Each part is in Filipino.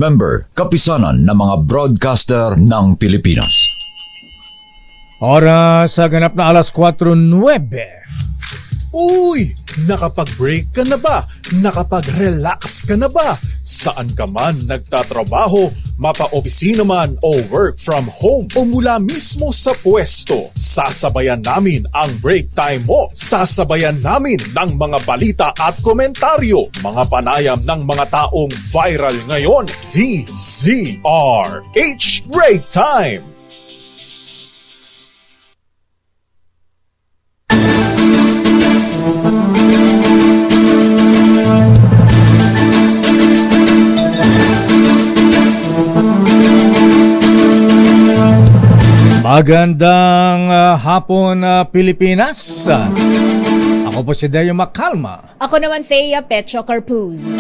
Member, kapisanan ng mga broadcaster ng Pilipinas. Oras sa ganap na alas 4:09. Uy! Nakapag-break ka na ba? Nakapag-relax ka na ba? Saan ka man nagtatrabaho, mapa-opisina man o work from home o mula mismo sa pwesto, sasabayan namin ang break time mo. Sasabayan namin ng mga balita at komentaryo, mga panayam ng mga taong viral ngayon. DZRH Break Time! Magandang hapon, Pilipinas. Ako po si Deo Macalma. Ako naman Thea Petro Carpuz.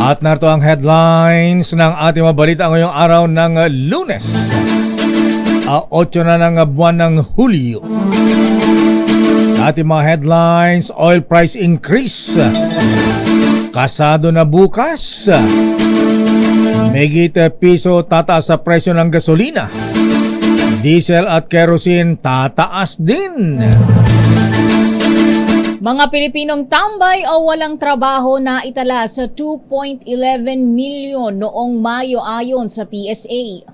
At narito ang headlines ng ating mga balita ngayong araw ng Lunes, 8 na ng buwan ng Hulyo. Sa ating mga headlines, oil price increase. Kasado na bukas. Megit piso tataas sa presyo ng gasolina. Diesel at kerosene tataas din. Mga Pilipinong tambay o walang trabaho na itala sa 2.11 milyon noong Mayo ayon sa PSA.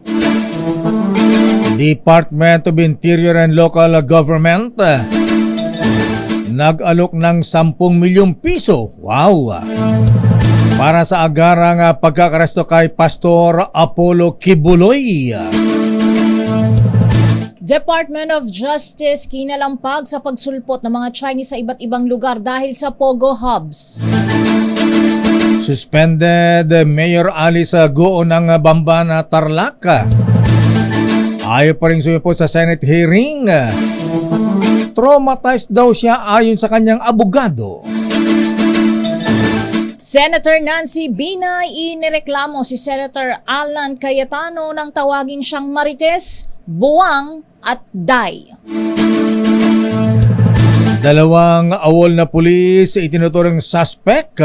Department of Interior and Local Government nag-alok ng 10 milyong piso. Wow! Para sa agarang pagkakaresto kay Pastor Apollo Kibuloy. Department of Justice kinalampag sa pagsulpot ng mga Chinese sa iba't ibang lugar dahil sa Pogo Hubs. Suspended Mayor Alice Goo ng Bamban Tarlac. Ayaw pa rin sumipot sa Senate hearing. Traumatized daw siya ayon sa kanyang abogado. Senator Nancy Binay inireklamo si Senator Alan Cayetano nang tawagin siyang marites, buwang at day. Dalawang awol na pulis itinuturong suspect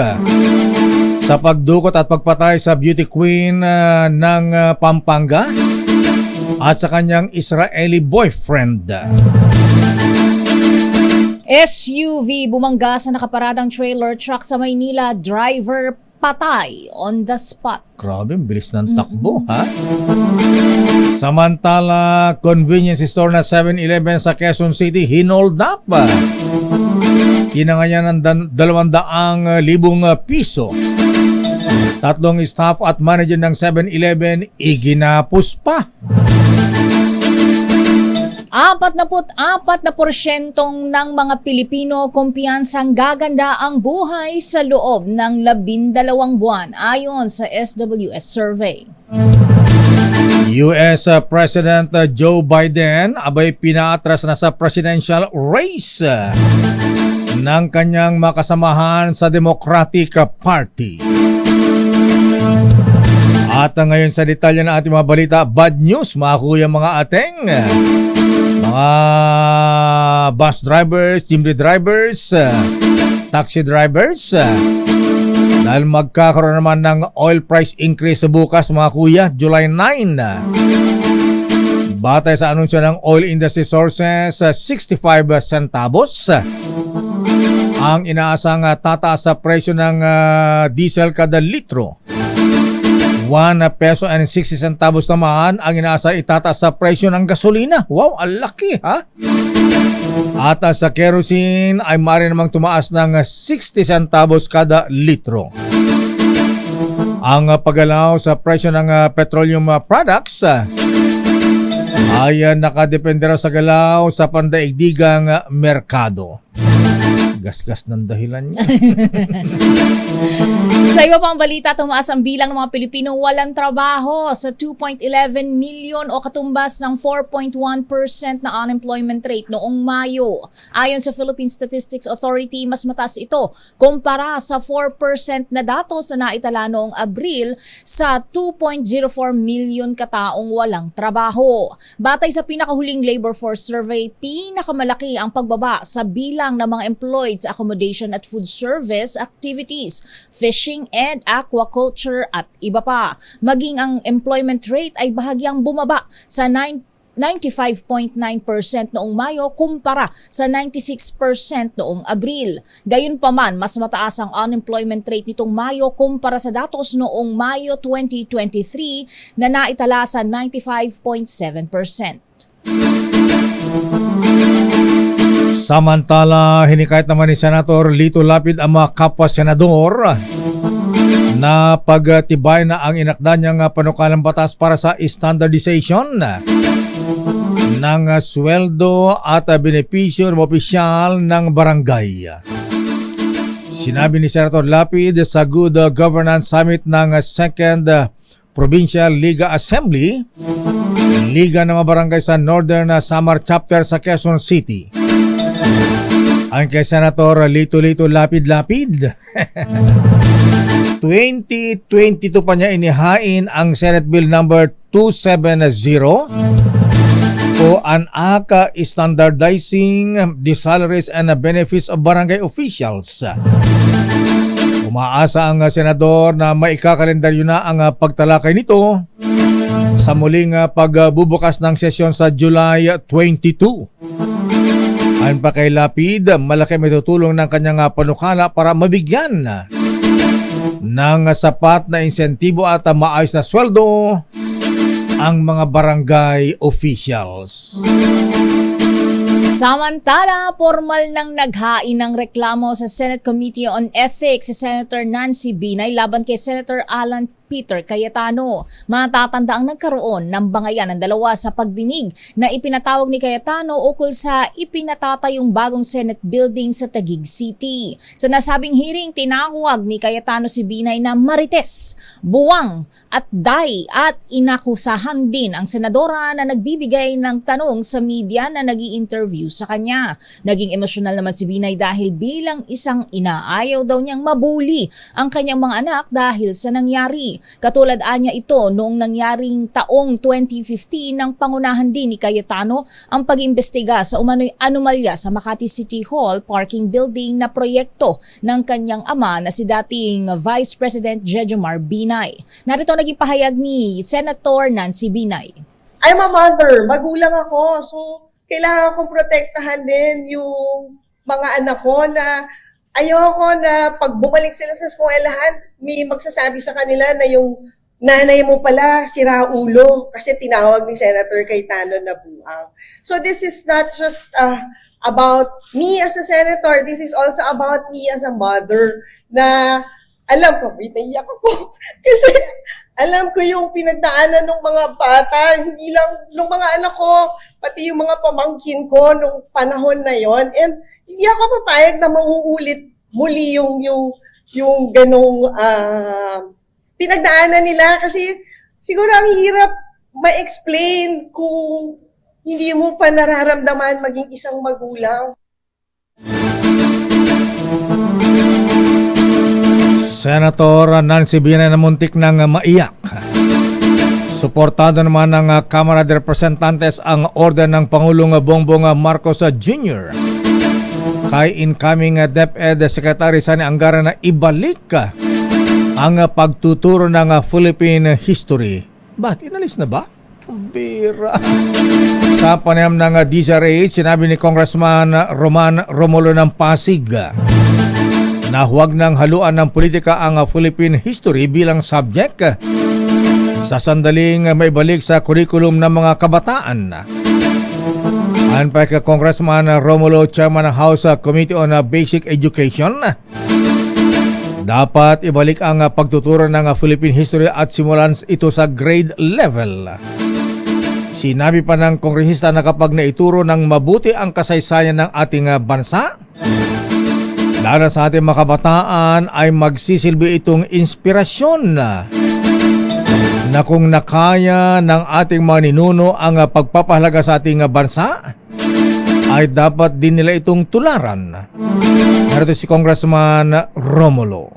sa pagdukot at pagpatay sa beauty queen ng Pampanga at sa kanyang Israeli boyfriend. SUV bumangga sa nakaparadang trailer truck sa Maynila, driver patay on the spot. Grabe, bilis ng takbo, ha? Samantala, convenience store na 7-Eleven sa Quezon City hinold up. Kinangayan ng 200,000 piso. Tatlong staff at manager ng 7-Eleven iginapos pa. 44% ng mga Pilipino kumpiyansang gaganda ang buhay sa loob ng 12 buwan ayon sa SWS survey. US President Joe Biden abay pinaatras na sa presidential race ng kanyang makasamahan sa Democratic Party. At ngayon sa detalye ng ating mga balita, bad news mga kuya mga ateng. Mga bus drivers, jeepney drivers, taxi drivers, dahil magkakaroon naman ng oil price increase sa bukas mga kuya, July 9. Batay sa anunsyo ng oil industry sources, 65 centavos ang inaasang tataas sa presyo ng diesel kada litro. 1 peso and 60 centavos naman ang inaasa itataas sa presyo ng gasolina. Wow, ang laki ha? At sa kerosene ay maaari namang tumaas ng 60 centavos kada litro. Ang paggalaw sa presyo ng petroleum products ay nakadepende raw sa galaw sa pandaigdigang merkado. Gas-gas ng dahilan niya. Sa iba pang balita, tumaas ang bilang ng mga Pilipino walang trabaho sa 2.11 million o katumbas ng 4.1% na unemployment rate noong Mayo. Ayon sa Philippine Statistics Authority, mas mataas ito kumpara sa 4% na datos na naitala noong Abril sa 2.04 million kataong walang trabaho. Batay sa pinakahuling labor force survey, pinakamalaki ang pagbaba sa bilang ng mga employed trades, accommodation at food service activities, fishing and aquaculture at iba pa. Maging ang employment rate ay bahagyang bumaba sa 95.9% noong Mayo kumpara sa 96% noong Abril. Gayunpaman, mas mataas ang unemployment rate nitong Mayo kumpara sa datos noong Mayo 2023 na naitala sa 95.7%. Samantala, hinikayat naman ni Senator Lito Lapid ang mga kapwa-senador na pagtibay na ang inakda niyang panukalang batas para sa standardization ng sweldo at benepisyo ng opisyal ng barangay. Sinabi ni Senator Lapid sa Good Governance Summit ng 2nd Provincial Liga Assembly, Liga ng mga barangay sa Northern Samar Chapter sa Quezon City. Ang kay Senator Lito Lapid 2022 pa niya inihain ang Senate Bill number 270 o an act standardizing the salaries and benefits of barangay officials. Umaasa ang senador na maikakalendaryo na ang pagtalakay nito sa muling pagbubukas ng sesyon sa July 22. Ayon pa kay Lapid, malaki may tutulong ng kanyang panukala para mabigyan ng sapat na insentibo at maayos na sweldo ang mga barangay officials. Samantala, formal nang naghain ng reklamo sa Senate Committee on Ethics si Senator Nancy Binay laban kay Senator Alan Peter Cayetano. Matatanda ang nagkaroon ng bangayan ng dalawa sa pagdinig na ipinatawag ni Cayetano ukol sa ipinatatayong bagong Senate building sa Taguig City. Sa nasabing hearing, tinawag ni Cayetano si Binay na marites, buwang at day at inakusahan din ang senadora na nagbibigay ng tanong sa media na nag-i-interview sa kanya. Naging emosyonal naman si Binay dahil bilang isang ina, ayaw daw niyang mabuli ang kanyang mga anak dahil sa nangyari. Katulad anya ito noong nangyaring taong 2015 nang pangunahan din ni Cayetano ang pag-imbestiga sa umano'y anomalya sa Makati City Hall parking building na proyekto ng kanyang ama na si dating Vice President Jejomar Binay. Narito naging pahayag ni Senator Nancy Binay. I'm a mother, magulang ako, so kailangan kong protektahan din yung mga anak ko na ayoko na pag bumalik sila sa eskwelahan, may magsasabi sa kanila na yung nanay mo pala siraulo kasi tinawag ni Senator Cayetano na buang. So this is not just about me as a senator, this is also about me as a mother na alam ko, naiyak ako kasi alam ko yung pinagdaanan ng mga bata, hindi lang ng mga anak ko, pati yung mga pamangkin ko nung panahon na yon. And hindi ako papayag na mauulit muli yung ganong pinagdaanan nila kasi siguro ang hirap ma-explain kung hindi mo pa nararamdaman maging isang magulang. Senator Nancy Binay na muntik ng maiyak. Suportado naman ng Kamara de Representantes ang order ng Pangulong Bongbong Marcos Jr. kay incoming DepEd Secretary Sani Angara na ibalik ang pagtuturo ng Philippine history. Bakit? Inalis na ba? Bira. Sa panayam ng DZRH, sinabi ni Congressman Roman Romulo ng Pasig na huwag nang haluan ng politika ang Philippine history bilang subject sa sandaling maibalik sa kurikulum ng mga kabataan. Ayon pa kay Congressman Romulo, Chairman ng House Committee on Basic Education, dapat ibalik ang pagtuturo ng Philippine history at simulan ito sa grade level. Sinabi pa ng kongresista na kapag naituro ng mabuti ang kasaysayan ng ating bansa, lalo sa ating mga kabataan, ay magsisilbi itong inspirasyon na kung nakaya ng ating mga ninuno ang pagpapahalaga sa ating bansa, ay dapat din nila itong tularan. Narito si Congressman Romulo.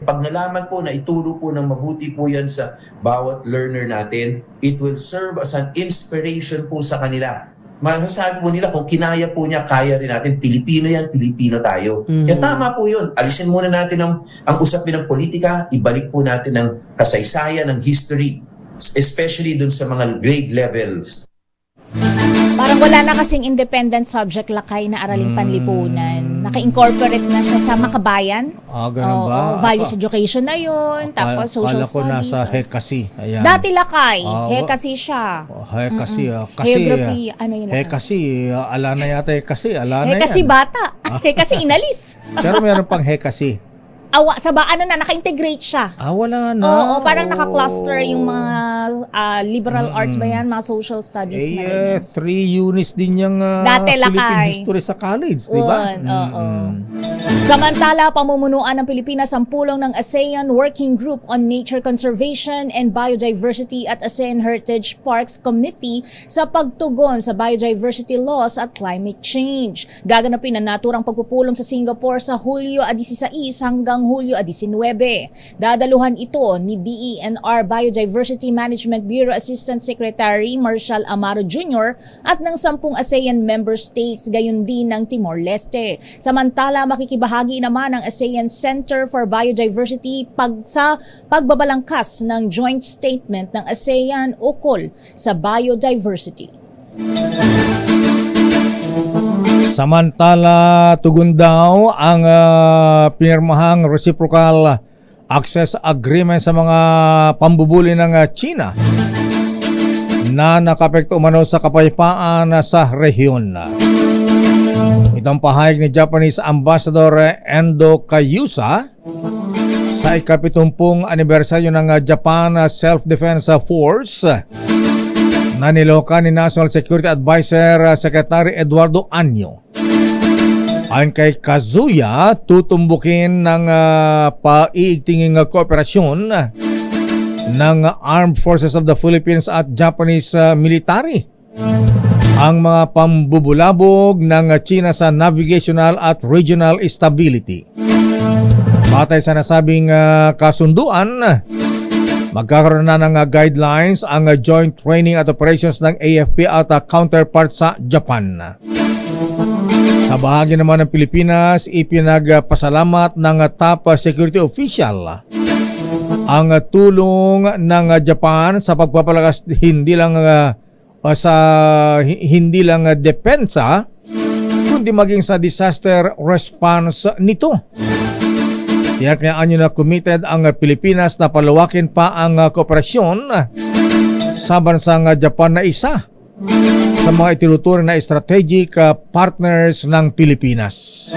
Pag nalaman po na ituro po ng mabuti po yan sa bawat learner natin, it will serve as an inspiration po sa kanila masasabi po nila kung kinaya po niya, kaya rin natin. Pilipino yan, Pilipino tayo. Kaya tama po yun. Alisin muna natin ang usapin ng politika, ibalik po natin ang kasaysayan, ng history, especially dun sa mga grade levels. Parang wala na kasing independent subject lakay na araling panlipunan. Naka-incorporate na siya sa makabayan. Ganun ba? Oo, values education na yun. Tapos social Kala ko studies. nasa Hekasi. Ayan. Dati lakay. Oo. Hekasi siya. Hekasi. Kasi, Geography, ano yun lakay? Hekasi, ala na yata Hekasi. Ala na Hekasi yan. bata. Hekasi inalis. Pero meron pang Hekasi. Ano na, naka-integrate siya. Wala na. Oo, parang naka-cluster yung mga liberal arts ba yan, mga social studies na ganyan. 3 units din yung Dati Philippine lakay. history sa college, di ba? Oo. Samantala, pamumunuan ng Pilipinas ang pulong ng ASEAN Working Group on Nature Conservation and Biodiversity at ASEAN Heritage Parks Committee sa pagtugon sa biodiversity laws at climate change. Gaganapin ang naturang pagpupulong sa Singapore sa Hulyo 16 hanggang Hulyo 19. Dadaluhan ito ni DENR Biodiversity Management Bureau Assistant Secretary Marshall Amaro Jr. at ng 10 ASEAN member states, gayon din ng Timor-Leste. Samantala, makikibahagi naman ang ASEAN Center for Biodiversity sa pagbabalangkas ng joint statement ng ASEAN ukol sa biodiversity. Samantala, tugon daw ang pinirmahang reciprocal access agreement sa mga pambubuli ng China na nakapekto umano sa kapayapaan sa rehiyon. Itong pahayag ni Japanese Ambassador Endo Kayusa sa ika-70 anibersaryo ng Japan Self-Defense Force na nilokan ni National Security Advisor Secretary Eduardo Anyo. Ayon kay Kazuya, tutumbukin ng paiigtinging kooperasyon ng Armed Forces of the Philippines at Japanese military ang mga pambubulabog ng China sa navigational at regional stability. Batay sa nasabing kasunduan, magkakaroon na ng guidelines ang joint training at operations ng AFP at counterpart sa Japan. Sa bahagi naman ng Pilipinas, ipinagpasalamat ng top security official ang tulong ng Japan sa pagpapalakas hindi lang depensa kundi maging sa disaster response nito. Tiyakayaan nyo na committed ang Pilipinas na palawakin pa ang kooperasyon sa bansang Japan na isa sa mga itinuturing na strategic partners ng Pilipinas.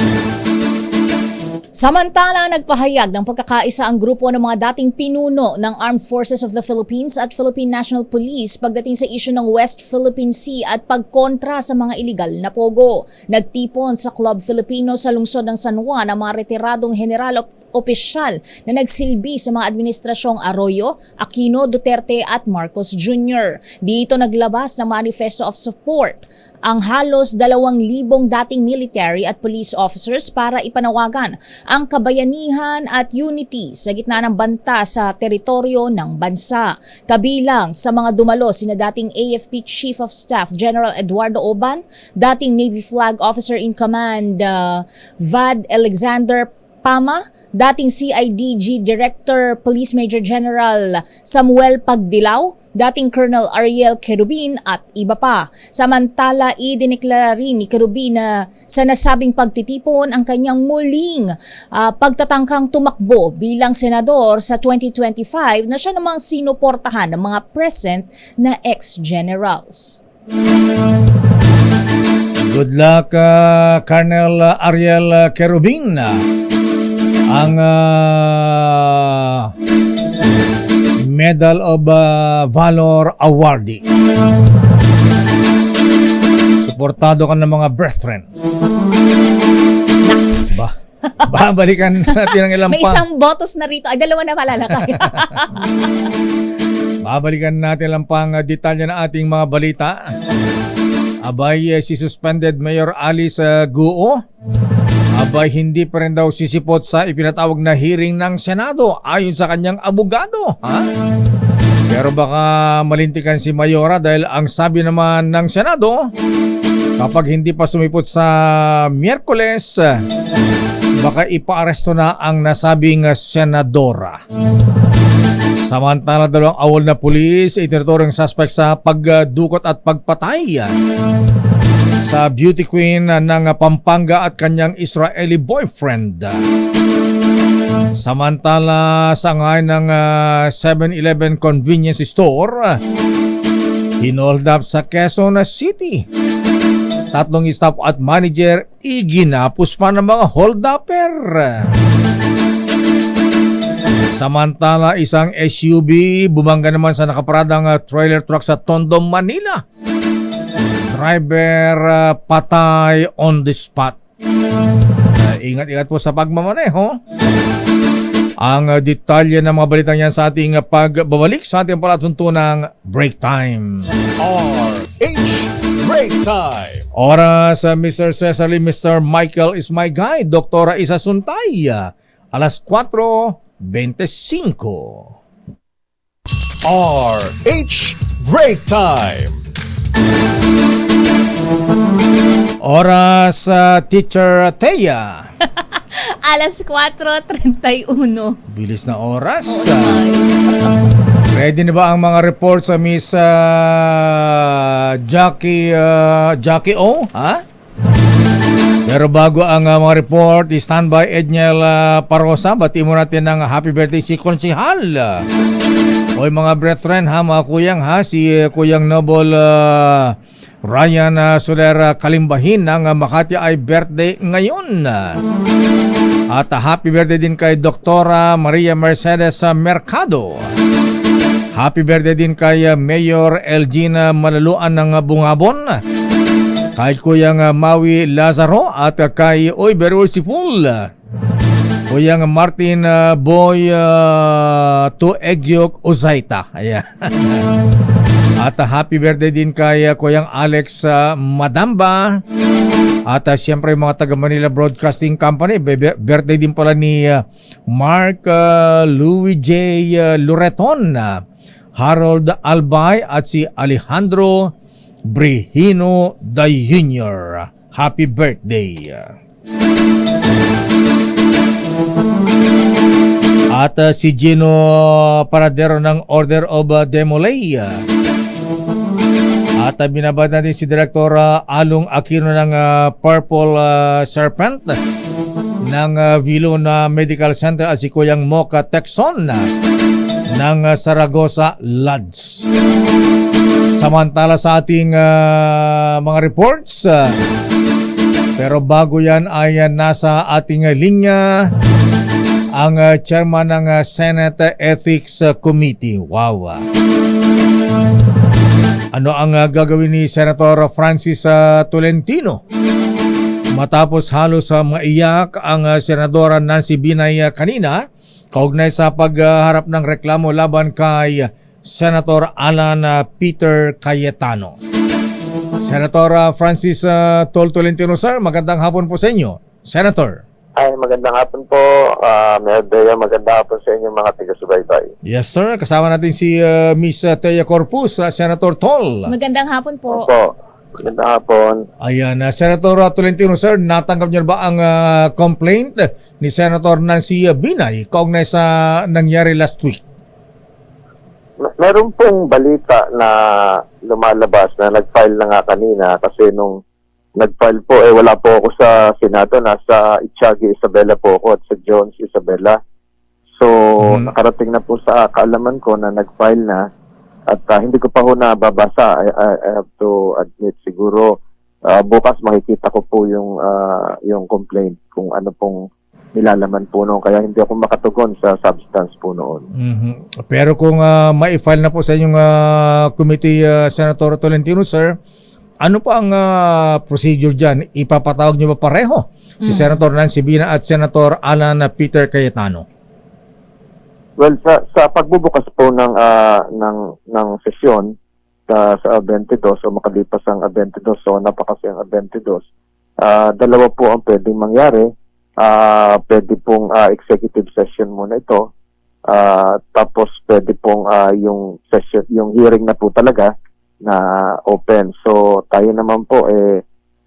Samantala, nagpahayag ng pagkakaisa ang grupo ng mga dating pinuno ng Armed Forces of the Philippines at Philippine National Police pagdating sa isyu ng West Philippine Sea at pagkontra sa mga iligal na pogo. Nagtipon sa Club Filipino sa lungsod ng San Juan ang mga retiradong general opisyal na nagsilbi sa mga administrasyong Arroyo, Aquino, Duterte at Marcos Jr. Dito naglabas ng manifesto of support ang halos 2,000 dating military at police officers para ipanawagan ang kabayanihan at unity sa gitna ng banta sa teritoryo ng bansa. Kabilang sa mga dumalo sina dating AFP Chief of Staff General Eduardo Oban, dating Navy Flag Officer in Command VAD Alexander Pama, dating CIDG Director Police Major General Samuel Pagdilaw, dating Colonel Ariel Kerubin at iba pa. Samantala, idineklara rin ni Kerubin na sa nasabing pagtitipon ang kanyang muling pagtatangkang tumakbo bilang senador sa 2025 na siya namang sinuportahan ng mga present na ex-generals. Good luck, Colonel Ariel Kerubin. Ang Medal of Valor awardee. Suportado ka ng mga brethren. Nax. Babalikan natin ang ilang May isang botos na rito. Ay, 2 na pala lakay. Babalikan natin lang pang detalye ng ating mga balita. Abay, si suspended Mayor Alice Guo. Abay, hindi pa rin daw sisipot sa ipinatawag na hearing ng Senado ayon sa kanyang abogado. Pero baka malintikan si Mayora dahil ang sabi naman ng Senado, kapag hindi pa sumipot sa Miyerkules, baka ipaaresto na ang nasabing senadora. Samantala, dalawang awol na pulis itinuturing suspect sa pagdukot at pagpatay sa beauty queen ng Pampanga at kanyang Israeli boyfriend. Samantala, sa ngayon ng 7-Eleven convenience store, hinold up sa Quezon City. 3 staff at manager iginapos pa ng mga hold-upper. Samantala, isang SUV bumangga naman sa nakaparadang trailer truck sa Tondo, Manila. Driver patay on the spot. Ingat-ingat po sa pagmamaneho. Ang detalye ng mga balitang yan sa ating pagbabalik sa ating palatuntunang break time. RH Break Time. Oras, Mr. Cecily, Mr. Michael is my guide. Doktora Isa Suntay. Alas 4:25. RH Break Time. Oras, Teacher Thea. Alas 4:31. Bilis na oras. Ready na ba ang mga reports sa Miss Jackie O? Ha? Pero bago ang mga report, standby Edniel Parosa. Bati mo natin ng happy birthday si Konsihal. O mga brethren ha, mga kuyang ha, si Kuyang Noble Ryan Soler Kalimbahin ng Makati ay birthday ngayon. At happy birthday din kay Doktora Maria Mercedes Mercado. Happy birthday din kay Mayor Elgina Malaluan ng Bungabon, kay Kuyang Maui Lazaro at kay very useful Kuyang Martin Boy Tuegyok Uzaita. Ayan. At happy birthday din kay Kuyang Alex Madamba. At siyempre mga taga Manila Broadcasting Company, birthday din pala ni Mark Louis J. Loreton, Harold Albay at si Alejandro Brihino Jr. Happy birthday. At si Gino Paradero ng Order of Demolay. At binabad natin si Director Along Aquino ng Purple Serpent ng Viluna Medical Center at si Kuyang Mocha Texon ng Saragossa Lodge. Samantala sa ating mga reports, pero bago yan ay nasa ating linya ang chairman ng Senate Ethics Committee. Wow! Ano ang gagawin ni Senator Francis Tolentino? Matapos halos maiyak ang Senadora Nancy Binay kanina kaugnay sa pagharap ng reklamo laban kay Senator Alan Peter Cayetano. Senator Francis Tolentino, sir, magandang hapon po sa inyo. Senator. Ay, magandang hapon po. Mayor Dea, magandang hapon sa inyo mga taga-subaybay. Yes, sir. Kasama natin si Miss Thea Corpus, Senator Tol. Magandang hapon po. Opo. Magandang hapon. Ayan, Senator Tolentino, sir, natanggap niyo ba ang complaint ni Senator Nancy Binay kaugnay sa nangyari last week? Meron pong balita na lumalabas na nag-file na nga kanina kasi nung nag-file po, wala po ako sa Senado, nasa Itchagi Isabela po ako at sa Jones Isabela. So, nakarating na po sa kaalaman ko na nag-file na at hindi ko pa ho nababasa. I have to admit, siguro bukas makikita ko po yung complaint kung ano pong nilalaman po noon. Kaya hindi ako makatugon sa substance po noon. Pero kung ma-file na po sa inyong committee, Senator Tolentino, sir, ano pa ang procedure dyan? Ipapatawag nyo ba pareho si Senator Nancy Bina at Senator Alan Peter Cayetano? Well, sa pagbubukas po ng sesyon sa 22 o makalipas ang 22 o napakasi ang 22, dalawa po ang pwedeng mangyari. Pwede pong executive session muna ito Tapos pwede pong yung session, yung hearing na po talaga na open. So tayo naman po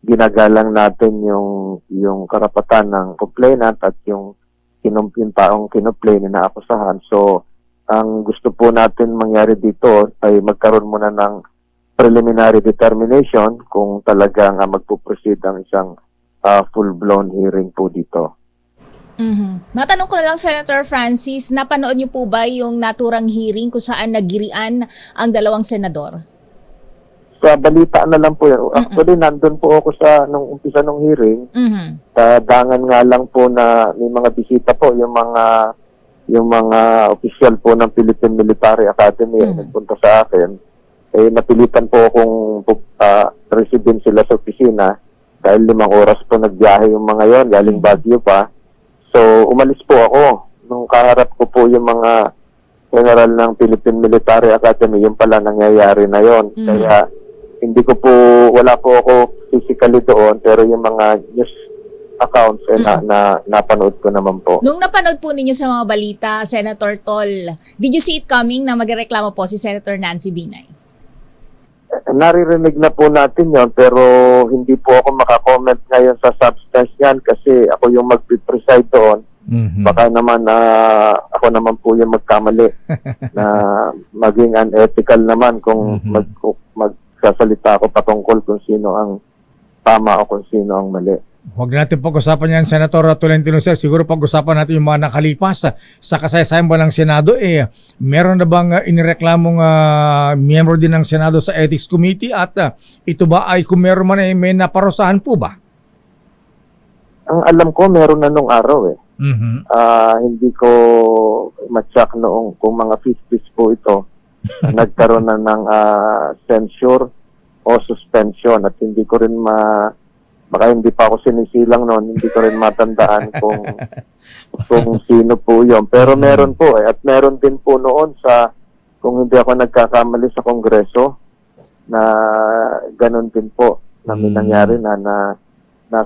ginagalang natin yung karapatan ng complainant at yung taong kinumplain na naakusahan. So ang gusto po natin mangyari dito ay magkaroon muna ng preliminary determination kung talagang magpo-proceed ang isang full-blown hearing po dito. Matanong ko na lang, Senator Francis, napanood niyo po ba yung naturang hearing kung saan nagirian ang dalawang senador? Sa balita na lang po yan. Actually, nandun po ako nung umpisa ng hearing. Dangan nga lang po na may mga bisita po, yung mga opisyal po ng Philippine Military Academy nagpunta sa akin. Napilitan po akong resident sila sa opisina dahil 5 oras po nagbiyahe yung mga yon, galing Baguio pa. So, umalis po ako. Nung kaharap ko po yung mga general ng Philippine Military Academy, yung pala nangyayari na yon. Kaya, wala po ako physically doon, pero yung mga news accounts napanood ko naman po. Nung napanood po ninyo sa mga balita, Senator Tol, did you see it coming na magreklamo po si Senator Nancy Binay? Naririnig na po natin yon, pero hindi po ako makakomment ngayon sa substance yan kasi ako yung mag-preside doon. Baka naman ako naman po yung magkamali na maging unethical naman kung magsasalita ako patungkol kung sino ang tama o kung sino ang mali. Huwag natin pag-usapan yan, Senator Tolentino, sir. Siguro pag-usapan natin yung mga nakalipas sa kasaysayan ba ng Senado. Meron na bang inireklamong miyembro din ng Senado sa Ethics Committee at ito ba ay kung meron man may naparusahan po ba? Ang alam ko, meron na nung araw hindi ko matsak noong kung mga 50s po ito nagkaroon na ng censure o suspension at hindi ko rin baka hindi pa ako sinisilang noon, hindi ko rin matandaan kung sino po yun. Pero meron po at meron din po noon kung hindi ako nagkakamali sa Kongreso, na ganun din po na may nangyari na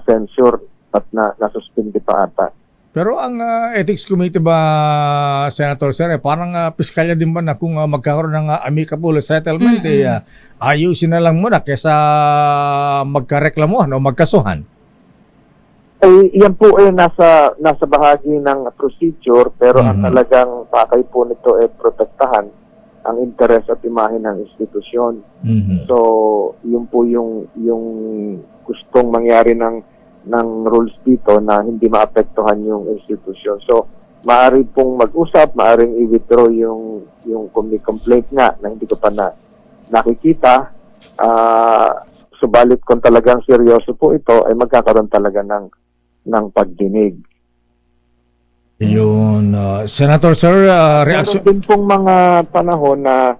censure at na-suspindi pa ata. Pero ang Ethics Committee ba, Senator Sir, parang piskalya din ba na kung magkakaroon ng amicable settlement, ayusin na lang muna kesa magkareklamuhan o magkasuhan? Yan po nasa bahagi ng procedure, pero ang talagang pakay po nito protektahan ang interes at imahe ng institusyon. So, yun po yung gustong mangyari ng rules dito na hindi maapektuhan yung institusyon. So, maaari pong mag-usap, maaring i-withdraw yung complaint nga na hindi ko pa nakikita. Subalit kung talagang seryoso po ito, ay magkakaroon talaga ng pagdinig. Yun. Senator Sir, reaction? Meron din pong mga panahon na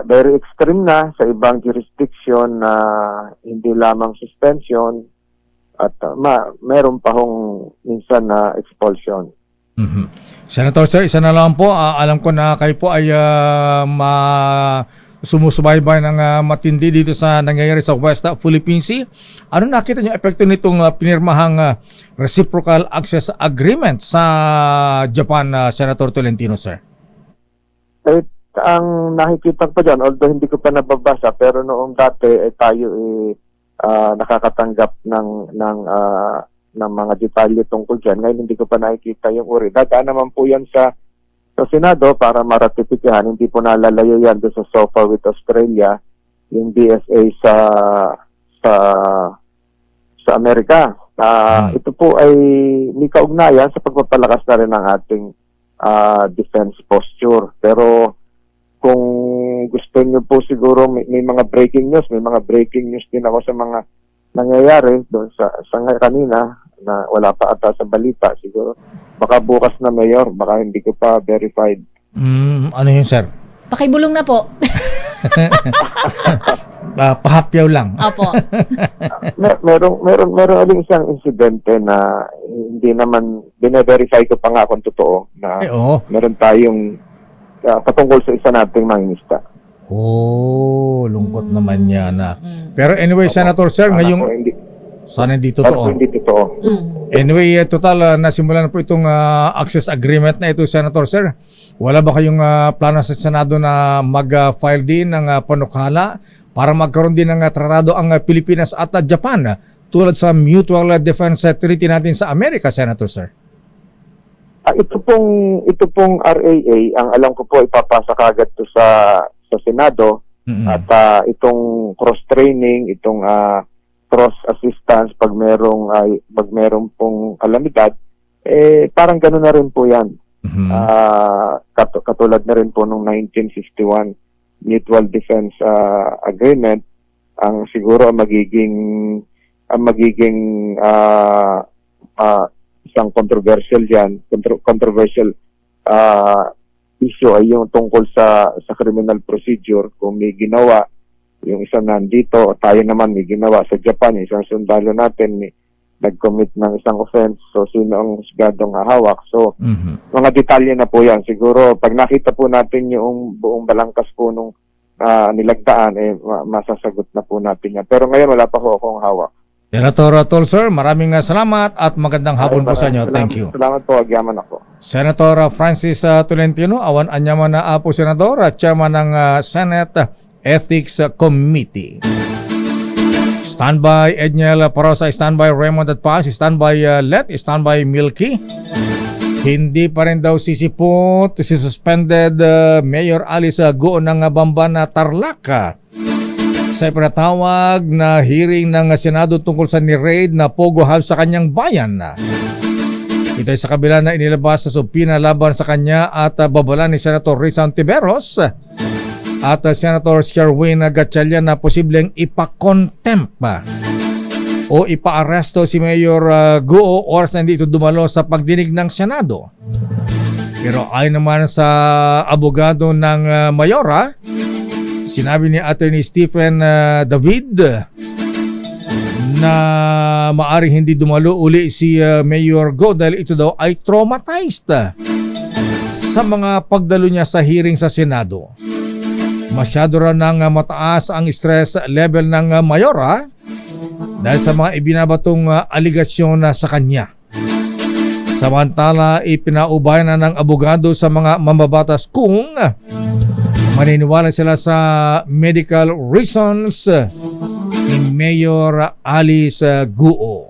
very extreme na sa ibang jurisdiction na hindi lamang suspension, at meron pa hong minsan na expulsion. Senator Sir, isa na lang po. Alam ko na kayo po ay sumusubaybay ng matindi dito sa nangyayari sa West Philippine Sea. Ano nakita niyo epekto nitong pinirmahang reciprocal access agreement sa Japan, Senator Tolentino, sir? Ang nakikita ko dyan, although hindi ko pa nababasa, pero noong dati tayo nakakatanggap ng mga detalye tungkol dyan. Ngayon hindi ko pa nakikita yung uri. Dadaan naman po yan sa Senado para maratifikahan. Hindi po nalalayo yan doon sa SOFA with Australia, yung DSA sa Amerika. Ito po ay may kaugnayan sa pagpapalakas na rin ng ating defense posture. Pero kung gusto nyo po siguro may mga breaking news, din ako sa mga nangyayari doon sa kanina na wala pa ata sa balita. Siguro baka bukas na, Mayor, baka hindi ko pa verified. Ano yun, sir? Pakibulong na po. Pahapyaw lang. Opo. Meron uling isang insidente na hindi naman bine-verify ko pa nga kung totoo na meron tayong patungkol sa isa nating mangingisda. Lungkot naman yan. Pero anyway, Senator Sir, ngayong Sana hindi Para po totoo. hindi totoo. Anyway, total, nasimulan na po itong access agreement na ito, Senator Sir. Wala ba kayong plano sa Senado na mag-file din ng panukala para magkaroon din ng tratado ang Pilipinas at Japan tulad sa Mutual Defense Treaty natin sa Amerika, Senator Sir? Ito pong RAA, ang alam ko po ipapasa kagad to sa Senado. At itong cross-training, itong cross-assistance pag merong pong kalamidad, parang gano'n na rin po yan. Katulad na rin po nung 1961 Mutual Defense Agreement, ang siguro ang magiging isang controversial issue ay yung tungkol sa criminal procedure. Kung may ginawa yung isang nandito, tayo naman may ginawa sa Japan, yung isang sundalo natin nag-commit ng isang offense, so sino ang husgadong hawak. So mga detalye na po yan. Siguro pag nakita po natin yung buong balangkas po nung nilagdaan, masasagot na po natin yan. Pero ngayon wala pa po akong hawak. Senator Tolsir, maraming salamat at magandang hapon po sa inyo. Thank you. Salamat po, agyaman ako. Senator Francis Tolentino, awan anyaman na po Senador at Chairman ng Senate Ethics Committee. Standby Edniel Parosa, standby Raymond at Paz, standby Let, standby Milky. Hindi pa rin daw sisipot si suspended Mayor Alice Guo ng Bamban Tarlac sa ipinatawag na hearing ng Senado tungkol sa ni-raid na Pogo Hub sa kanyang bayan. Ito ay sa kabila na inilabas sa subpina laban sa kanya at babala ni Senator Rizal Tiberos at Senator Sherwin Gatchalian na posibleng ipakontempt o ipaaresto si Mayor Guo oras na hindi ito dumalo sa pagdinig ng Senado. Pero ayon naman sa abogado ng Mayora, sinabi ni Attorney Stephen David na maaring hindi dumalo uli si Mayor Guo dahil ito daw ay traumatized sa mga pagdalo niya sa hearing sa Senado. Masyado raw nang mataas ang stress level ng Mayora dahil sa mga ibinabatong aligasyon sa kanya. Samantala, ipinaubayan na ng abogado sa mga mambabatas kung maniniwala sila sa medical reasons ni Mayor Alice Guo.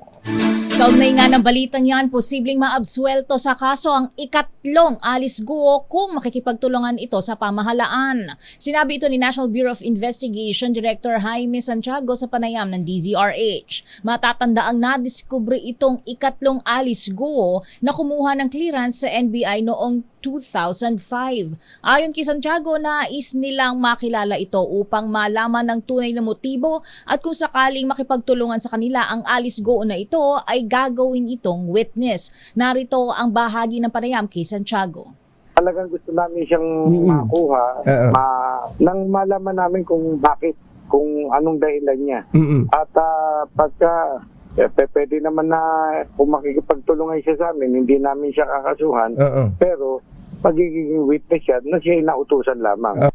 Kaugnay nga ng balitang yan, posibleng maabsuelto sa kaso ang ikatlong Alice Guo kung makikipagtulungan ito sa pamahalaan. Sinabi ito ni National Bureau of Investigation Director Jaime Santiago sa panayam ng DZRH. Matatandaang nadiskubre itong ikatlong Alice Guo na kumuha ng clearance sa NBI noong 2005. Ayon kay Santiago, nais nilang makilala ito upang malaman ng tunay na motibo at kung sakaling makipagtulungan sa kanila ang Alice Guo na ito ay gagawin itong witness. Narito ang bahagi ng panayam kay Santiago. Talagang gusto namin siyang makuha nang malaman namin kung bakit, kung anong dahilan niya. At pagka pwede naman na kung makikipagtulungan siya sa amin, hindi namin siya kakasuhan. Pero pagiging witness siya na siya inautusan lamang.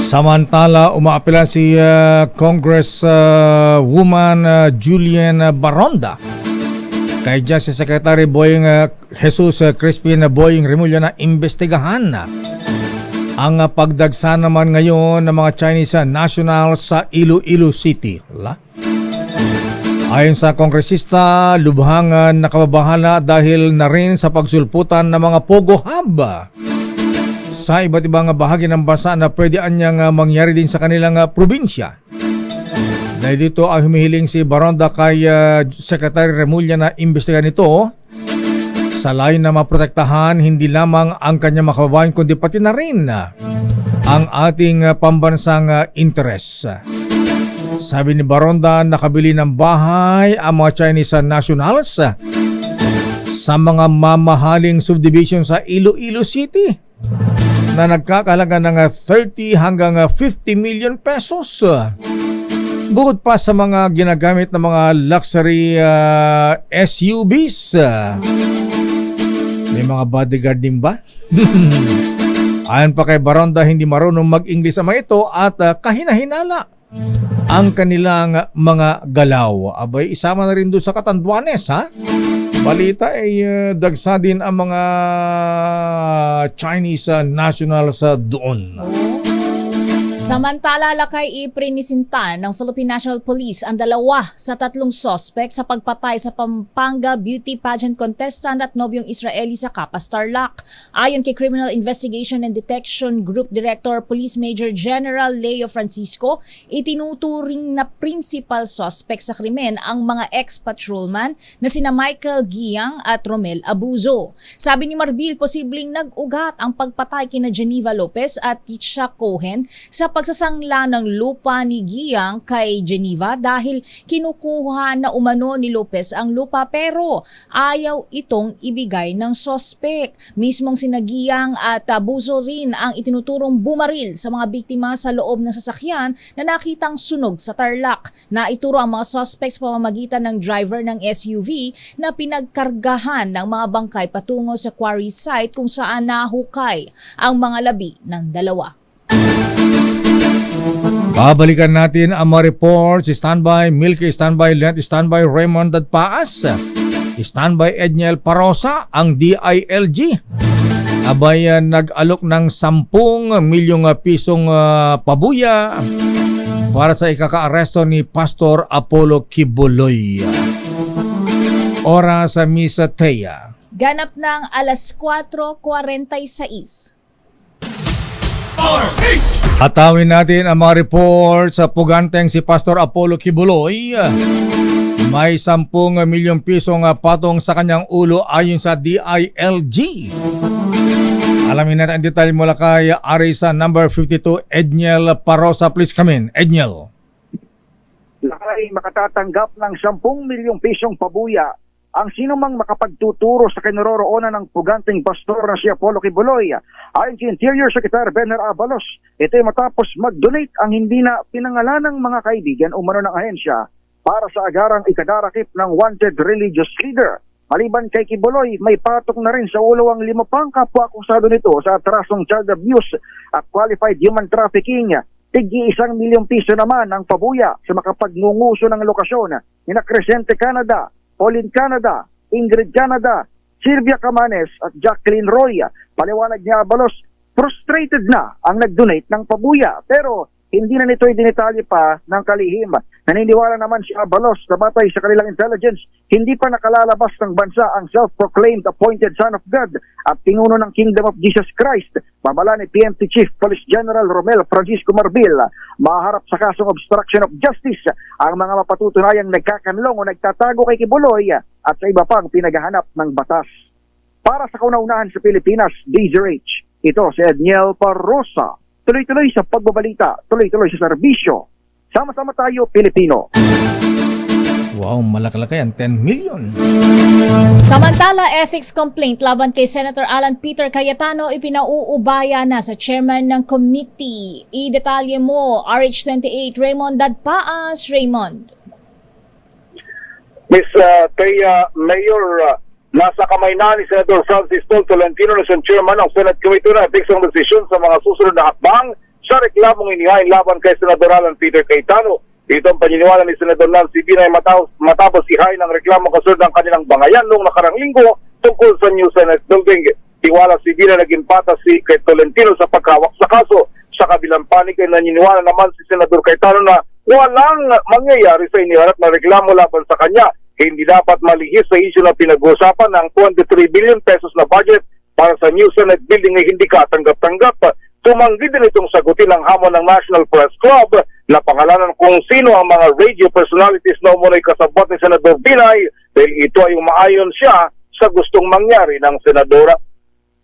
Samantala, umaapela si Congresswoman Julian Baronda kay Justice Secretary Boying Jesus Crispin Boying Remulla na imbestigahan ang pagdagsa naman ngayon ng mga Chinese nationals sa Iloilo City. Ayon sa kongresista, lubhang nakababahala dahil na rin sa pagsulputan ng mga Pogo Hub sa iba't ibang bahagi ng bansa na pwede anyang mangyari din sa kanilang probinsya. Dahil dito ay humihiling si Baronda kay Secretary Remulla na imbestigahan ito sa layo na maprotektahan hindi lamang ang kanyang makababayan kundi pati na rin ang ating pambansang interes. Sabi ni Baronda, nakabili ng bahay ang mga Chinese nationals sa mga mamahaling subdivision sa Iloilo City na nagkakahalaga ng 30 hanggang 50 million pesos. Bukod pa sa mga ginagamit na mga luxury SUVs. May mga bodyguard din ba? Ayon pa kay Baronda, hindi marunong mag-English ang mga ito at kahina-hinala. ang kanilang mga galaw. Abay, isama na rin doon sa Catanduanes, ha? Balita ay dagsa din ang mga Chinese nationals doon. Samantala, lakay iprinisinta ng Philippine National Police ang 2 sa 3 sospek sa pagpatay sa Pampanga beauty pageant contestant at nobyong Israeli sa Kapas, Tarlac. Ayon kay Criminal Investigation and Detection Group Director Police Major General Leo Francisco, itinuturing na principal suspect sa krimen ang mga ex-patrolman na sina Michael Giang at Romel Abuzo. Sabi ni Marbil, posibleng nag-ugat ang pagpatay kina Geneva Lopez at Tisha Cohen sa pagsasangla ng lupa ni Giang kay Geneva dahil kinukuha na umano ni Lopez ang lupa pero ayaw itong ibigay ng sospek. Mismong sina Giang at Abuzo rin ang itinuturong bumaril sa mga biktima sa loob ng sasakyan na nakitang sunog sa Tarlac. Naituro ang mga sospek sa pamamagitan ng driver ng SUV na pinagkargahan ng mga bangkay patungo sa quarry site kung saan nahukay ang mga labi ng 2. Babalikan natin ang mga reports. Standby Milky, standby Lent, standby Raymond Dadpaas, standby Edniel Parosa, ang DILG. Abay nag-alok ng 10 milyong pisong pabuya para sa ikaka-aresto ni Pastor Apollo Kibuloy. Oras sa Misa Thea. Ganap ng alas 4:46. Atawin natin ang mga report sa puganteng si Pastor Apollo Kibuloy. May 10 milyong pisong patong sa kanyang ulo ayon sa DILG. Alamin natin ang detalye mula kay Arisa number 52, Edniel Parosa. Please come in, Edniel. Lakay makatatanggap ng 10 milyong pisong pabuya ang sino mang makapagtuturo sa kinaroroonan ng puganteng pastor na si Apollo Kibuloy. Ayon kay Interior Secretary Benner Abalos, ito ay matapos mag-donate ang hindi na pinangalanang mga kaibigan umano ng ahensya para sa agarang ikadarakip ng wanted religious leader. Maliban kay Kibuloy, may patok na rin sa ulo ang 5 pang kapwa-akusado nito sa atrasong child abuse at qualified human trafficking. Tig-1 milyong piso naman ang pabuya sa makapagngunguso ng lokasyon ni Crescente Canada, Pauline Canada, Ingrid Canada, Silvia Camanes at Jacqueline Roy. Paliwanag niya Abalos, frustrated na ang nag-donate ng pabuya pero hindi na nito idinitalye pa ng kalihim. Naniniwala naman si Abalos na batay sa kanilang intelligence, hindi pa nakalalabas ng bansa ang self-proclaimed appointed Son of God at pinuno ng Kingdom of Jesus Christ. Babala ni PNP Chief Police General Romel Francisco Marbil, maharap sa kasong obstruction of justice ang mga mapatutunayang nagkakanlong o nagtatago kay Kibuloy at sa iba pang pinaghahanap ng batas. Para sa kauna-unahan sa Pilipinas, DZRH, ito si Edniel Parosa. Tuloy-tuloy sa pagbabalita, tuloy-tuloy sa serbisyo. Sama-sama tayo, Pilipino. Wow, malaki-laki yan, 10 million. Samantala, ethics complaint laban kay Senator Alan Peter Cayetano ipinauubaya na sa chairman ng committee. I-detalye mo, RH28, Raymond Dadpaas. Raymond. Miss Thea, Mayor, nasa kamay na ni Senator Francis Tol Tolentino na siyang chairman ng Senate Committee na ethics ang desisyon sa mga susunod na hakbang sa reklamong inihain laban kay Senator Alan Peter Cayetano. Ito ang paniniwala ni Senator Nancy Binay matapos ihain ang reklamo kasunod ng kanilang bangayan noong nakarang linggo tungkol sa New Senate Building. Tiwala si Binay naging patas si kay Tolentino sa pagkawak sa kaso. Sa kabilang panig ay naniniwala naman si Senator Cayetano na walang mangyayari sa iniharap na reklamo laban sa kanya. Hindi dapat malihis sa isyu na pinag-uusapan ng 23 billion pesos na budget para sa New Senate Building ay hindi katanggap-tanggap. Tumanggi din itong sagutin ang hamon ng National Press Club na pangalanan kung sino ang mga radio personalities na umunoy kasabot ni Senador Binay dahil ito ay umaayon siya sa gustong mangyari ng senadora.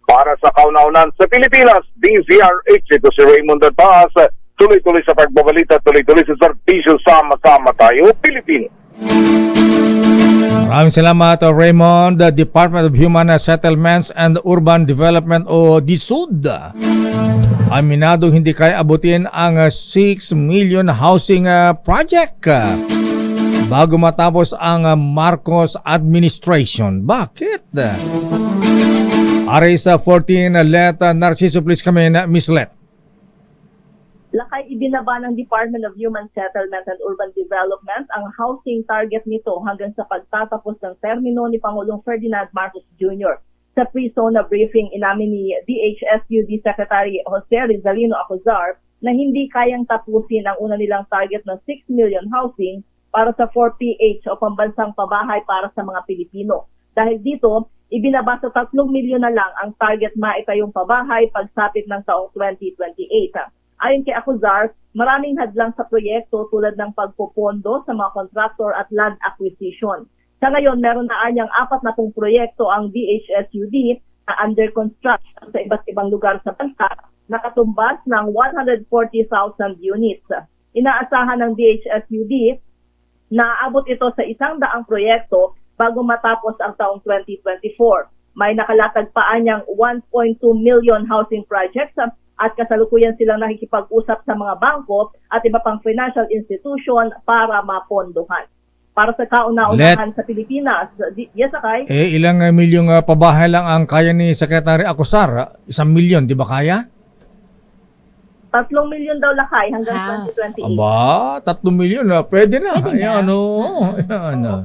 Para sa kauna-unan sa Pilipinas, DZRH, ito si Raymond Dadpaas. Tuloy-tuloy sa pagbabalita, tuloy-tuloy sa serbisyo, sama-sama tayo, Pilipino. Maraming salamat, Raymond. The Department of Human Settlements and Urban Development o DSUD aminado hindi kaya abutin ang 6 million housing project bago matapos ang Marcos administration. Bakit? Aray sa 14, Let Narciso, please come in, Miss Let. Lakay, ibinaba ng Department of Human Settlement and Urban Development ang housing target nito hanggang sa pagtatapos ng termino ni Pangulong Ferdinand Marcos Jr. Sa pre-SONA briefing, inamin ni DHSUD Secretary Jose Rizalino Acuzar na hindi kayang tapusin ang una nilang target ng 6 million housing para sa 4PH o pambansang pabahay para sa mga Pilipino. Dahil dito, ibinaba sa 3 milyon na lang ang target maitayong pabahay pagsapit ng taong 2028. Ayon kay Acuzar, maraming hadlang sa proyekto tulad ng pagpopondo sa mga contractor at land acquisition. Sa ngayon, meron na anyang 40 proyekto ang DHSUD na under construction sa iba't ibang lugar sa bansa, nakatumbas ng 140,000 units. Inaasahan ng DHSUD na aabot ito sa 100 proyekto bago matapos ang taong 2024. May nakalatag pa anyang 1.2 million housing projects at kasalukuyan silang nakikipag-usap sa mga bangko at iba pang financial institution para mapondohan. Para sa kauna-unahan sa Pilipinas, yes, Akay? Ilang milyong pabahay lang ang kaya ni Secretary Acuzar? 1 milyon, di ba kaya? 3 milyon daw, Lakay, hanggang 2028. Aba, 3 milyon na. Pwede na. Ayan,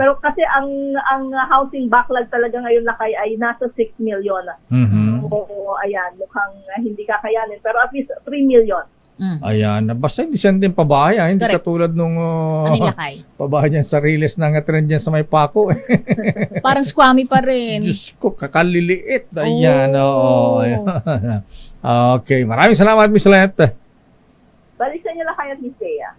Pero kasi ang housing backlog talaga ngayon, Lakay, ay nasa 6 milyon. So, ayan, mukhang hindi kakayanin. Pero at least 3 milyon. Ayan, basta hindi siya din pabahay. Hindi katulad nung pabahay niyan sa Riles ng trend dyan sa may Paco. Parang squammy pa rin. Diyos ko, kakaliliit. Ayan, ayan. Okay, maraming salamat, Miss Let. Balik sa inyo, Lakay at Miss Thea.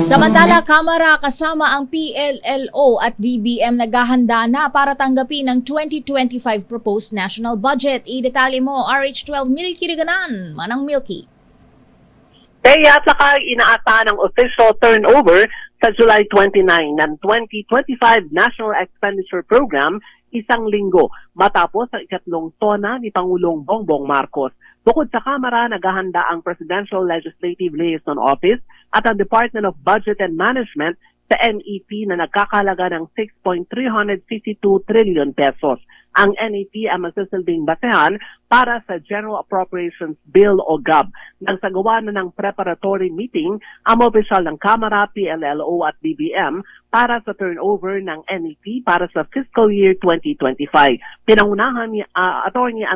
Samantala, Kamara kasama ang PLLO at DBM naghahanda na para tanggapin ang 2025 proposed national budget. Idetalye mo, RH12 Milky Riganan, Manang Milky. Kaya at saka inaasahan ng official turnover sa July 29 ng 2025 National Expenditure Program 1 linggo matapos ang ikatlong SONA ni Pangulong Bongbong Marcos. Bukod sa Kamara, naghahanda ang Presidential Legislative Liaison Office at ang Department of Budget and Management sa NEP na nagkakalaga ng 6.352 trillion pesos. Ang NEP ay magsisilbing basehan para sa General Appropriations Bill o GAB. Nang sagawa na ng preparatory meeting ang opisyal ng Kamara, PLLO at DBM para sa turnover ng NEP para sa fiscal year 2025. Pinangunahan ni Attorney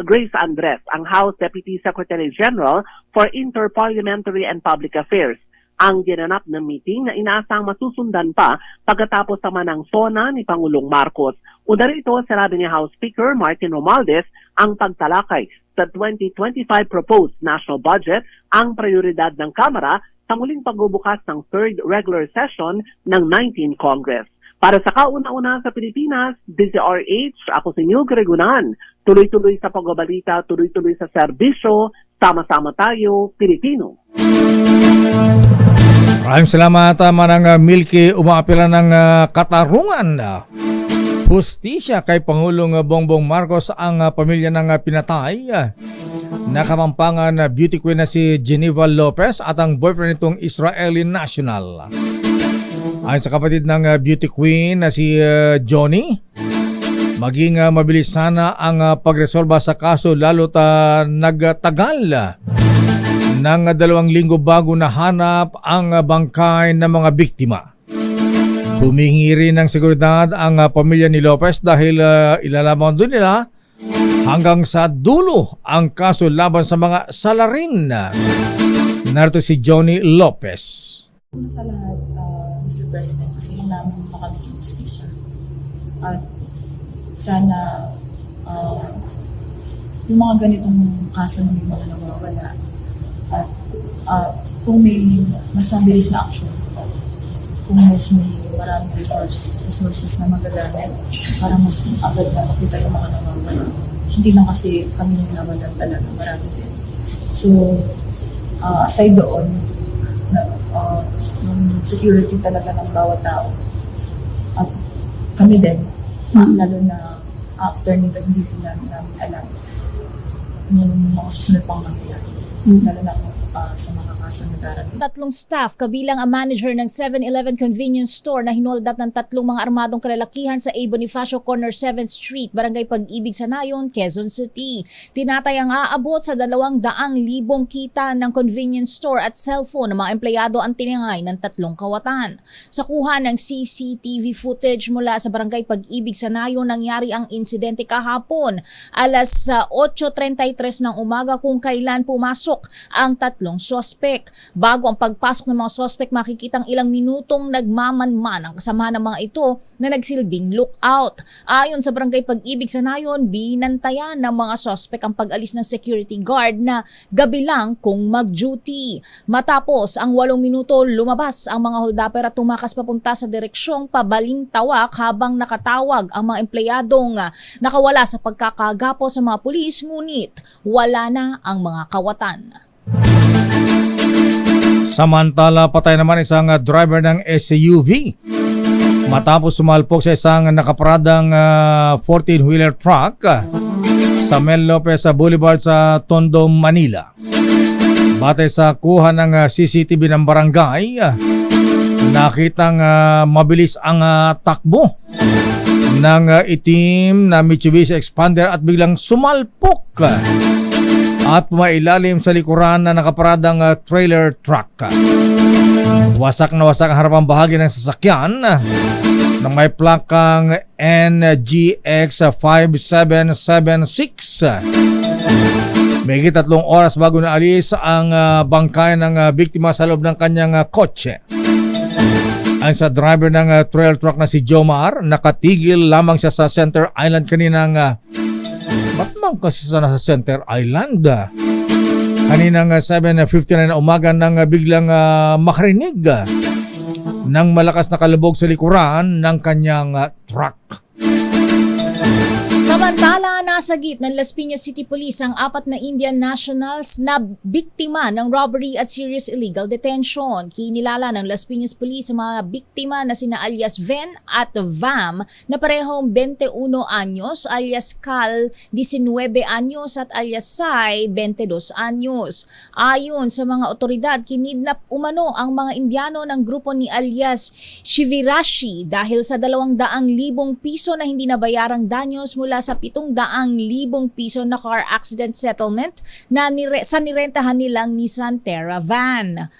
Grace Andres, ang House Deputy Secretary General for Interparliamentary and Public Affairs. Ang ginanap na meeting na inaasang masusundan pa pagkatapos naman ng SONA ni Pangulong Marcos. Una rito, sinabi ni House Speaker Martin Romualdez ang pagtalakay sa 2025 proposed national budget ang prioridad ng Kamara sa muling pagbubukas ng third regular session ng 19th Congress. Para sa kauna-una sa Pilipinas, DZRH, ako si Neil Gregunan. Tuloy-tuloy sa pagbabalita, tuloy-tuloy sa serbisyo, sama-sama tayo, Pilipino. Maraming salamat, Manang Milky. Umaapila ng katarungan. Hustisya kay Pangulong Bongbong Marcos ang pamilya ng pinatay na Kapampangan beauty queen na si Geneva Lopez at ang boyfriend nitong Israeli national. Ayon sa kapatid ng beauty queen na si Johnny, maging mabilis sana ang pagresolba sa kaso lalo't nagtagal ng 2 linggo bago nahanap ang bangkay ng mga biktima. Humingi rin ng seguridad ang pamilya ni Lopez dahil ilalaman doon nila hanggang sa dulo ang kaso laban sa mga salarin. Narito si Johnny Lopez. Sa lahat, Mr. President, kasi namin makabiging justisya. At sana yung mga ganitong kaso na may mga nawawala at kung may mas mabilis na action, kung mas may maraming resources na magagamit para mas agad na makita yung mga nawawala. Hindi lang kasi kami yung nawalan talaga, marami din. So, aside doon, yung security talaga ng bawat tao. At kami din, lalo na after nito, hindi rin namin alam yung mga susunod pang mangyayari. Lalo na sa mga kaso na darating. 3 staff kabilang ang manager ng 7-Eleven convenience store na hinold up ng 3 mga armadong kalalakihan sa A. Bonifacio Corner 7th Street, Barangay Pag-ibig sa Nayon, Quezon City. Tinatayang aabot sa 200,000 kita ng convenience store at cellphone ng mga empleyado ang tiningay ng 3 kawatan. Sa kuha ng CCTV footage mula sa Barangay Pag-ibig sa Nayon, nangyari ang insidente kahapon alas 8:33 ng umaga kung kailan pumasok ang 3 sospek. Bago ang pagpasok ng mga sospek, makikitang ilang minutong nagmamanman ang kasama ng mga ito na nagsilbing lookout. Ayon sa Barangay Pag-ibig sa Nayon, binantayan ng mga sospek ang pag-alis ng security guard na gabi lang kung mag-duty. Matapos ang 8 minuto, lumabas ang mga holdupper at tumakas papunta sa direksyong Pabalintawak habang nakatawag ang mga empleyadong nakawala sa pagkakagapo sa mga pulis, ngunit wala na ang mga kawatan. Samantala, patay naman isang driver ng SUV matapos sumalpok sa isang nakaparadang 14-wheeler truck sa Mel Lopez Boulevard sa Tondo, Manila. Batay sa kuha ng CCTV ng barangay, nakitang mabilis ang takbo ng itim na Mitsubishi Expander at biglang sumalpok at pumailalim sa likuran na nakaparadang trailer truck. Wasak na wasak ang harapang bahagi ng sasakyan na may plakang NGX 5776. Mahigit 3 oras bago naalis ang bangkay ng biktima sa loob ng kanyang kotse. Ang sa driver ng trailer truck na si Jomar, nakatigil lamang siya sa Center Island kaninang ba't man kasi sa nasa Center Island? Kaninang 7:59 na umaga nang biglang makarinig ng malakas na kalabog sa likuran ng kanyang truck. Samantala, nasagip ng Las Piñas City Police ang 4 na Indian nationals na biktima ng robbery at serious illegal detention. Kinilala ng Las Piñas Police ang mga biktima na sina alias Ven at Vam na parehong 21 anyos, alias Cal 19 anyos at alias Sai 22 anyos. Ayon sa mga otoridad, kinidnap umano ang mga Indiano ng grupo ni alias Shivirashi dahil sa 200,000 piso na hindi nabayarang danyos mula sa 700,000 piso na car accident settlement na nirentahan nilang Nissan Terra van.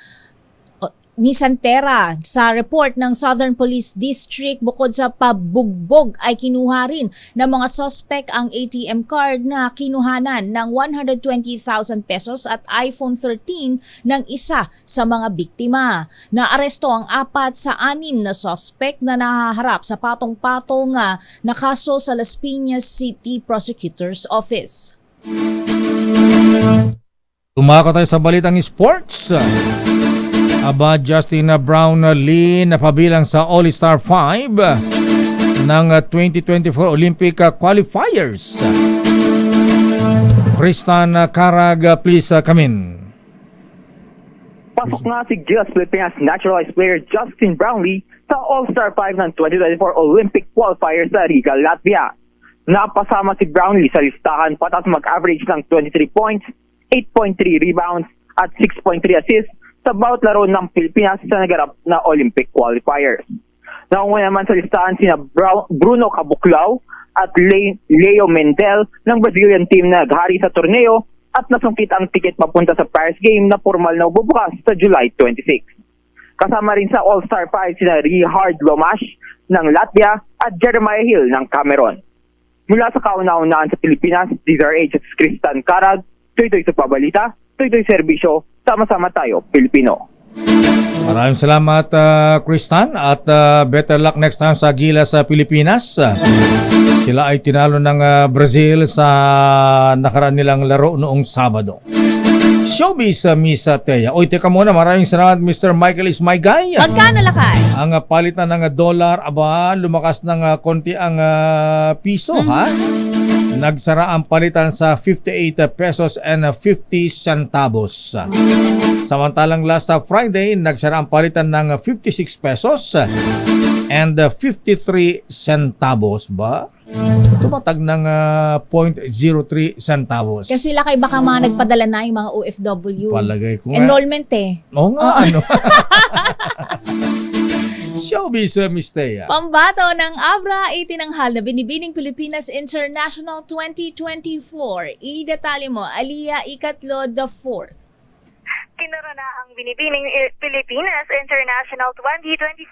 Nissan Terra. Sa report ng Southern Police District, bukod sa pabugbog ay kinuha rin ng mga suspect ang ATM card na kinuhanan ng 120,000 pesos at iPhone 13 ng isa sa mga biktima. Naaresto ang 4 sa 6 na suspect na nahaharap sa patong-patong na kaso sa Las Piñas City Prosecutor's Office. Tumako tayo sa balitang sports. Aba, Justin Brownlee napabilang sa All-Star 5 ng 2024 Olympic Qualifiers. Kristan Karag, please come in. Pasok nga si Gilas Pilipinas naturalized player Justin Brownlee sa All-Star 5 ng 2024 Olympic Qualifiers sa Riga, Latvia. Napasama si Brownlee sa listahan patas mag-average ng 23 points, 8.3 rebounds at 6.3 assists sa bawat laro ng Pilipinas sa naganap na Olympic Qualifiers. Naunguna naman sa listahan sina Bruno Caboclao at Leo Mendel ng Brazilian team na naghari sa torneo at nasungkit ang tiket papunta sa Paris game na formal na bubukas sa July 26. Kasama rin sa All-Star 5 sina Richard Lomash ng Latvia at Jeremiah Hill ng Cameroon. Mula sa kauna-unaan sa Pilipinas, DZRH at Kristan Karag, tuloy sa pabalita, tuloy serbisyo, sama-sama tayo, Pilipino. Maraming salamat, Kristan, at better luck next time sa Gilas sa Pilipinas. Sila ay tinalo ng Brazil sa nakaraan nilang laro noong Sabado. Showbiz, Miss Teya. Oy, teka muna, maraming salamat, Mr. Michael is my guy. Magkano lakay? Ang palitan ng dollar, aba, lumakas ng konti ang piso, ha? nagsara ang palitan sa 58 pesos and 50 centavos. Samantalang last Friday, nagsara ang palitan ng 56 pesos and 53 centavos ba? Tumatag ng 0.03 centavos. Kasi lakay baka mga nagpadala na yung mga OFW. Palagay ko nga. Enrollment eh. Oo nga, ano. Showbiz, Miss Thea. Pambato ng Abra, itinanghal na Binibining Pilipinas International 2024. Idatali mo, Aliyah Ikatlo IV. Kinara na ang Binibining Pilipinas International 2024.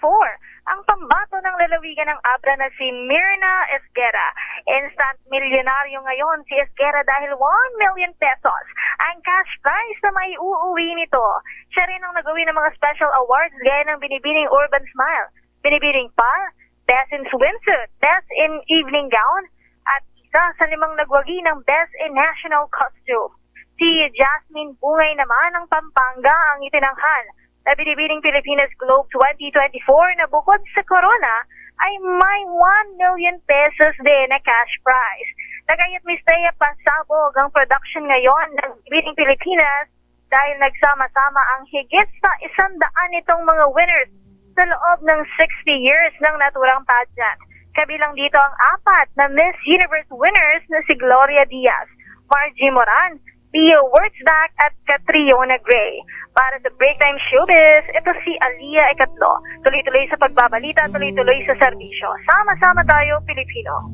Ang pambato ng lalawigan ng Abra na si Mirna Esguera. Instant milyonaryo ngayon si Esguera dahil 1 million pesos ang cash prize na may uuwi nito. Siya rin ang nagawi ng mga special awards gaya ng Binibining Urban Smile, Binibining Par, Best in Swimsuit, Best in Evening Gown, at isa sa 5 nagwagi ng Best in National Costume. Si Jasmine Bungay naman ng Pampanga ang itinanghal na Binibining Pilipinas Globe 2024 na bukod sa corona ay may 1 million pesos din na cash prize. Nagayat Miss Thea, pasabog ang production ngayon ng Binibining Pilipinas dahil nagsama-sama ang higit sa 100 itong mga winners sa loob ng 60 years ng naturang pageant. Kabilang dito ang 4 na Miss Universe winners na si Gloria Diaz, Margie Moran, Pia Wurtzbach at Catriona Gray. Para sa Breaktime Showbiz, ito si Aliyah Ikatlo. Tuloy-tuloy sa pagbabalita, tuloy-tuloy sa serbisyo. Sama-sama tayo, Pilipino.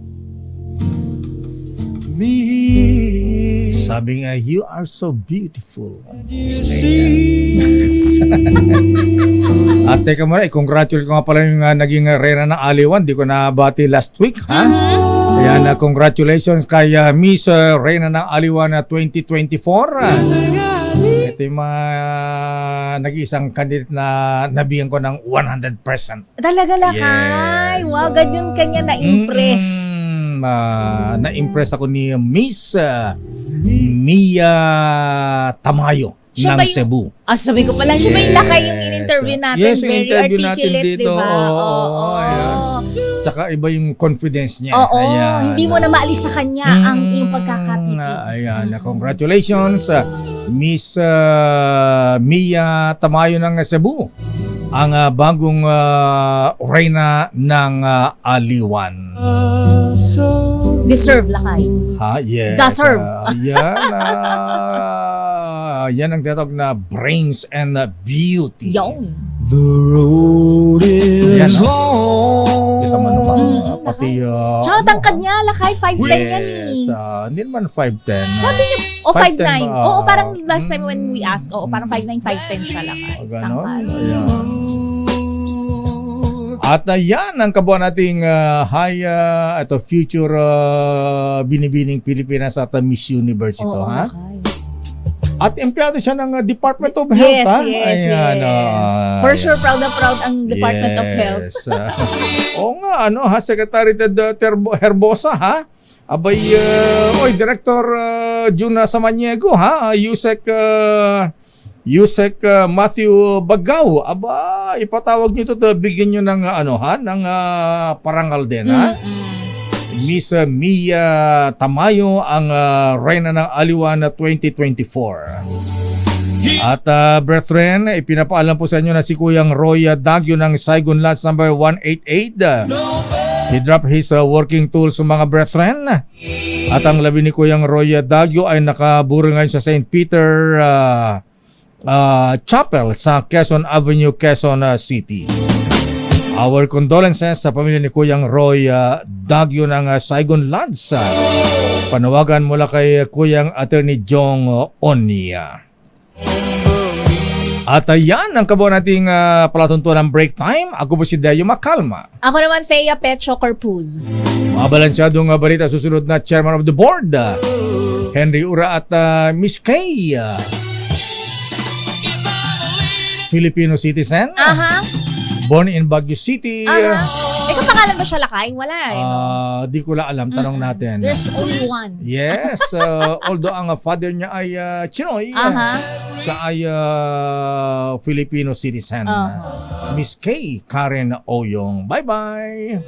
Sabi nga, you are so beautiful. At teka muna, i-congratulate ko nga pala yung naging reyna ng Aliwan. Di ko nabati last week, ha? Ayan, congratulations kay Miss Reyna ng Aliwan 2024. Ito yung mga nag-iisang candidate na nabigyan ko ng 100%. Talaga lakay. Yes. Wow, ganyan kanya na-impress. Na-impress ako ni Miss Mia Tamayo siya ng Cebu. Sabi ko pala, siya ba yung lakay yung in-interview natin? Yes, very interview articulate, natin dito. diba? Oo. Tsaka iba yung confidence niya. Oo, ayan. hindi mo na maalis sa kanya ang iyong pagkakatiti. Ayan, congratulations Miss Mia Tamayo ng Cebu, ang bagong reyna ng Aliwan. Deserve lakay. Yes. Deserve. Yan ang tinatawag na brains and beauty. Yon. The road is long. Kita mo naman. Pati tsaka tangkad niya, lakay 5'10 yan eh. Hindi naman 5'10. Sabi niya, 5'9. Oo, parang last time when we asked, parang 5'9, 5'10 siya lakay. Ganon. Ayan. At yan ang kabuuan nating future Binibining Pilipinas at Miss Universe ito, ha? Okay. At empleyado siya ng Department of Health, ha? Yes. For sure, proud na proud ang Department of Health. Oo nga, Secretary Ted Herbosa, ha? Abay, Director Juna Samaniego, ha? Yusek Matthew Bagaw, ipatawag niyo to, bigyan niyo ng ng parangal din, ha? Miss Mia Tamayo ang reyna ng Aliwan 2024. At brethren, ipinapaalam po sa inyo na si Kuyang Roy Dagyo ng Saigon Lodge number 188. He dropped his working tools sa mga brethren. At ang labi ni Kuyang Roy Dagyo ay nakaburo ngayon sa St. Peter Chapel sa Quezon Avenue, Quezon City. Our condolences sa pamilya ni Kuyang Roy Dagyo ng Saigon Lodge. Panawagan mula kay Kuyang Attorney Jong Onia. At yan ang kabuuan nating palatuntunan ng break time. Ako po si Dayo Makalma. Ako naman, Thea Petro Corpuz. Mga balansyadong balita, susunod na Chairman of the Board, Henry Ura at Miss Kay. Filipino citizen. Born in Baguio City. Ikaw pangalan ba siya lakay? Wala Di ko lang alam. Tanong natin. There's only one. Yes. Although ang father niya ay Chinoy. Siya ay Filipino citizen. Miss Kay Karen Oyong. Bye-bye.